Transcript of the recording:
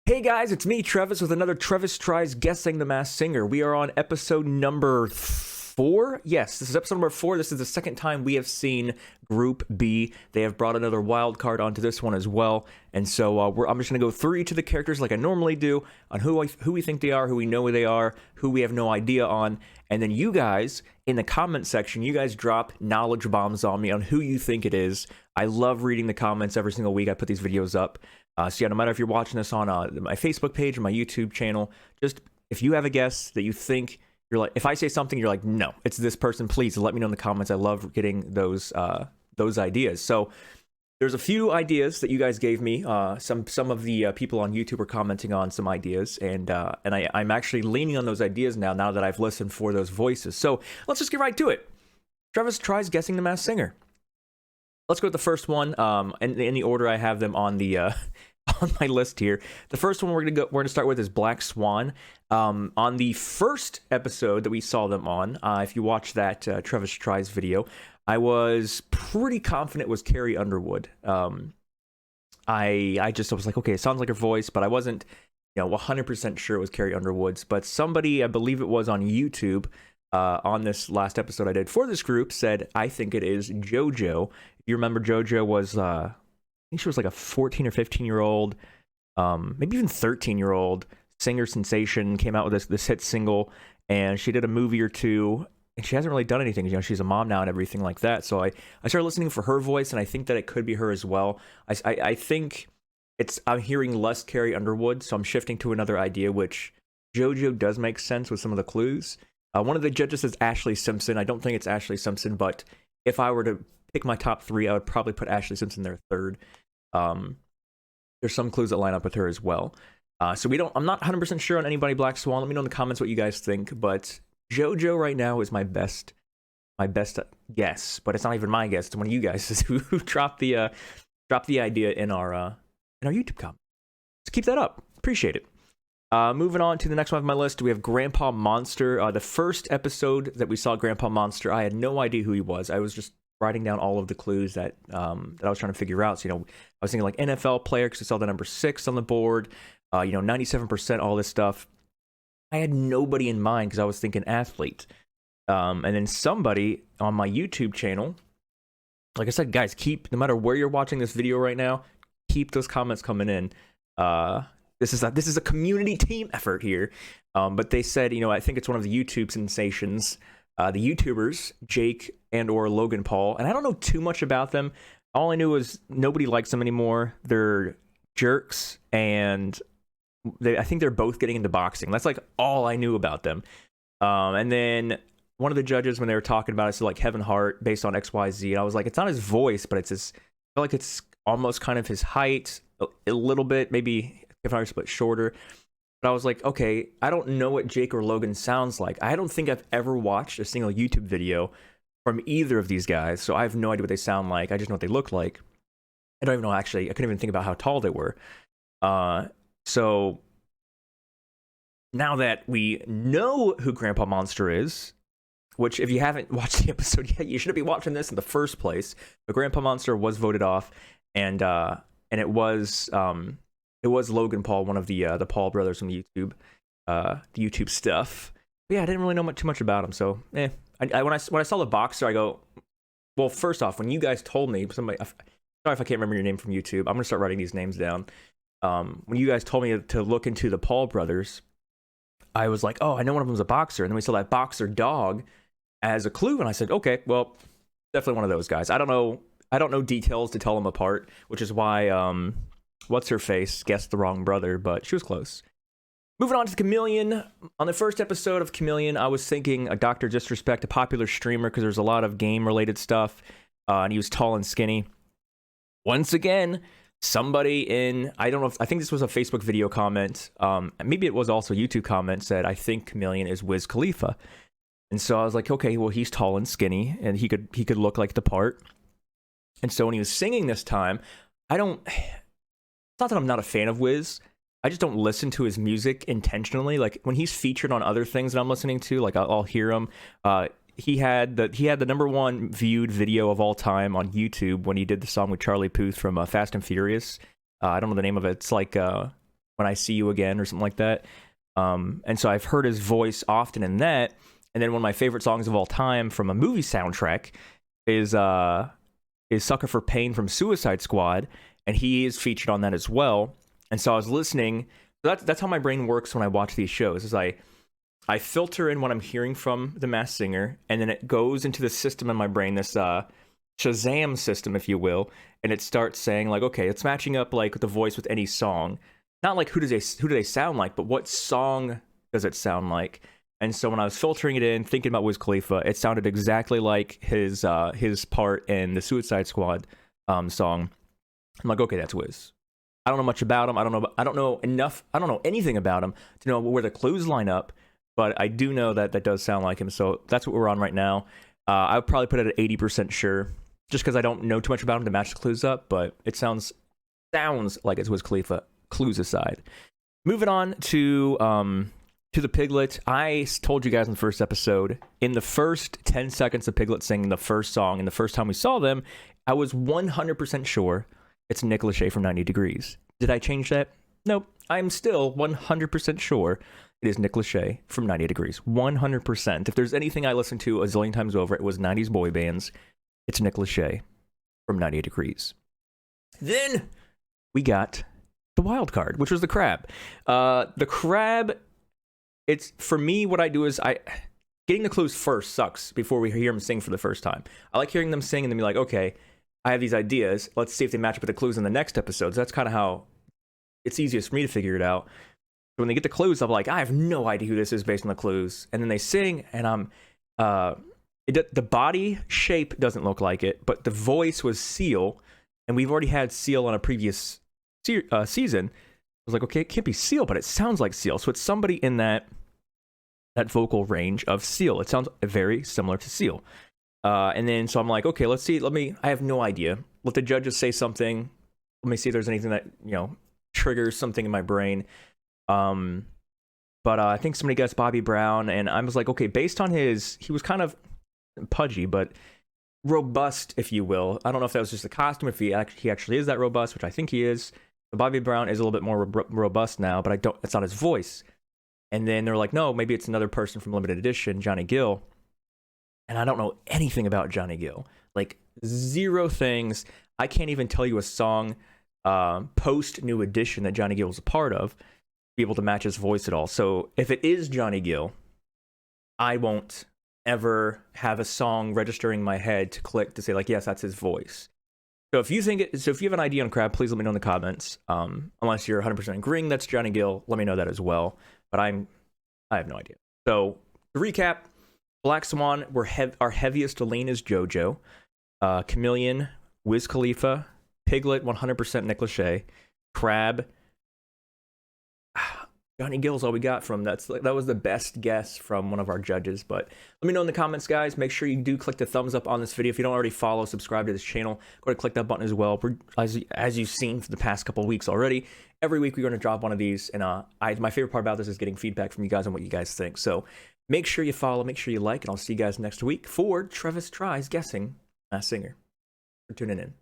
Hey guys, it's me, Trevis, with another TrevisTries Guessing the Masked Singer. We are on episode number 4. Yes, this is episode number 4. This is the second time we have seen Group B. They have brought another wild card onto this one as well. And so I'm just going to go through each of the characters like I normally do, on who we think they are, who we know they are, who we have no idea on. And then you guys, in the comment section, you guys drop knowledge bombs on me on who you think it is. I love reading the comments every single week I put these videos up. So yeah, no matter if you're watching this on my Facebook page or my YouTube channel, just if you have a guess that you think you're like, if I say something, you're like, no, it's this person, please let me know in the comments. I love getting those ideas. So there's a few ideas that you guys gave me. Some of the people on YouTube are commenting on some ideas, and I'm actually leaning on those ideas now that I've listened for those voices. So let's just get right to it. TrevisTries Guessing the Masked Singer. Let's go with the first one. In the order I have them on the on my list here. The first one we're gonna start with is Black Swan. On the first episode that we saw them on, if you watch that TrevisTries video, I was pretty confident it was Carrie Underwood. I was like, okay, it sounds like her voice, but I wasn't 100% sure it was Carrie Underwood's. But somebody, I believe it was on YouTube, on this last episode I did for this group, said I think it is JoJo. You remember JoJo was, I think she was like a 14 or 15-year-old, maybe even 13-year-old singer sensation, came out with this hit single, and she did a movie or two, and she hasn't really done anything. She's a mom now and everything like that. So I started listening for her voice, and I think that it could be her as well. I think I'm hearing less Carrie Underwood, so I'm shifting to another idea, which JoJo does make sense with some of the clues. One of the judges says Ashley Simpson. I don't think it's Ashley Simpson, but if I were to pick my top 3, I would probably put Ashley Simpson there third. There's some clues that line up with her as well. So I'm not 100% sure on anybody Black Swan. Let me know in the comments what you guys think. But JoJo right now is my best guess. But it's not even my guess. It's one of you guys who dropped the idea in our YouTube comment. So keep that up. Appreciate it. Moving on to the next one on my list, we have Grandpa Monster. The first episode that we saw Grandpa Monster, I had no idea who he was. I was just writing down all of the clues that I was trying to figure out. So, I was thinking like NFL player because we saw the number 6 on the board. 97%, all this stuff. I had nobody in mind because I was thinking athlete. And then somebody on my YouTube channel, like I said, guys, no matter where you're watching this video right now, keep those comments coming in. This is a community team effort here. But they said, I think it's one of the YouTube sensations, the YouTubers, Jake and or Logan Paul. And I don't know too much about them. All I knew was nobody likes them anymore. They're jerks, and I think they're both getting into boxing. That's like all I knew about them. And then one of the judges, when they were talking about it, said like Kevin Hart based on XYZ. And I was like, it's not his voice, but I feel like it's almost kind of his height, a little bit, maybe Kevin Hart's a bit shorter. But I was like, okay, I don't know what Jake or Logan sounds like. I don't think I've ever watched a single YouTube video from either of these guys, so I have no idea what they sound like. I just know what they look like. I don't even know, actually. I couldn't even think about how tall they were. So now that we know who Grandpa Monster is, which if you haven't watched the episode yet, you shouldn't be watching this in the first place. But Grandpa Monster was voted off, and it was Logan Paul, one of the Paul brothers from the YouTube stuff. But yeah, I didn't really know too much about him. So when I saw the boxer, I go, well, first off, when you guys told me, sorry if I can't remember your name from YouTube, I'm gonna start writing these names down. When you guys told me to look into the Paul brothers, I was like, oh, I know one of them's a boxer, and then we saw that boxer dog as a clue, and I said, okay, well, definitely one of those guys. I don't know details to tell them apart, which is why what's her face guessed the wrong brother, but she was close. Moving on to Chameleon. On the first episode of Chameleon, I was thinking a Dr. Disrespect, a popular streamer, because there's a lot of game-related stuff, and he was tall and skinny. Once again, somebody I think this was a Facebook video comment, maybe it was also a YouTube comment, said, I think Chameleon is Wiz Khalifa. And so I was like, okay, well, he's tall and skinny, and he could look like the part. And so when he was singing this time, it's not that I'm not a fan of Wiz, I just don't listen to his music intentionally. Like when he's featured on other things that I'm listening to, like I'll hear him. He had the number 1 viewed video of all time on YouTube when he did the song with Charlie Puth from Fast and Furious. I don't know the name of it. It's like When I See You Again or something like that. And so I've heard his voice often in that. And then one of my favorite songs of all time from a movie soundtrack is Sucker for Pain from Suicide Squad, and he is featured on that as well. And so I was listening. That's how my brain works when I watch these shows. Is I filter in what I'm hearing from the Masked Singer, and then it goes into the system in my brain, this Shazam system, if you will, and it starts saying like, okay, it's matching up like the voice with any song. Not like who do they sound like, but what song does it sound like? And so when I was filtering it in, thinking about Wiz Khalifa, it sounded exactly like his part in the Suicide Squad song. I'm like, okay, that's Wiz. I don't know much about him. I don't know anything about him to know where the clues line up, but I do know that does sound like him. So that's what we're on right now. I would probably put it at 80% sure, just because I don't know too much about him to match the clues up, but it sounds like it's Wiz Khalifa, clues aside. Moving on to the Piglet. I told you guys in the first episode, in the first 10 seconds of Piglet singing the first song, and the first time we saw them, I was 100% sure it's Nick Lachey from 90 Degrees. Did I change that? Nope. I'm still 100% sure it is Nick Lachey from 90 Degrees. 100%. If there's anything I listened to a zillion times over, it was 90s boy bands. It's Nick Lachey from 90 Degrees. Then we got the wild card, which was the crab. The crab, it's, for me, what I do is getting the clues first sucks before we hear them sing for the first time. I like hearing them sing and then be like, okay, I have these ideas. Let's see if they match up with the clues in the next episode. So that's kind of how it's easiest for me to figure it out. When they get the clues, I'm like, I have no idea who this is based on the clues. And then they sing, and the body shape doesn't look like it, but the voice was Seal, and we've already had Seal on a previous season. I was like, okay, it can't be Seal, but it sounds like Seal. So it's somebody in that vocal range of Seal. It sounds very similar to Seal. And then, so I'm like, okay, let's see. I have no idea. Let the judges say something. Let me see if there's anything that, triggers something in my brain. But I think somebody guessed Bobby Brown, and I was like, okay, based on he was kind of pudgy, but robust, if you will. I don't know if that was just a costume, if he actually is that robust, which I think he is. But Bobby Brown is a little bit more robust now, but it's not his voice. And then they're like, no, maybe it's another person from Limited Edition, Johnny Gill. And I don't know anything about Johnny Gill. Like, zero things. I can't even tell you a song post New Edition that Johnny Gill was a part of, be able to match his voice at all. So if it is Johnny Gill, I won't ever have a song registering in my head to click to say, like, yes, that's his voice. So if you have an idea on Crab, please let me know in the comments. Unless you're 100% agreeing that's Johnny Gill, let me know that as well. But I have no idea. So to recap, Black Swan, our heaviest lean is JoJo. Chameleon, Wiz Khalifa. Piglet, 100% Nick Lachey. Crab, Johnny Gill's all we got from that was the best guess from one of our judges. But let me know in the comments, guys. Make sure you do click the thumbs up on this video. If you don't already follow, subscribe to this channel, go ahead and click that button as well. As you've seen for the past couple of weeks already, every week we're going to drop one of these. And my favorite part about this is getting feedback from you guys on what you guys think. So make sure you follow, make sure you like, and I'll see you guys next week for TrevisTries Guessing Masked Singer. For tuning in.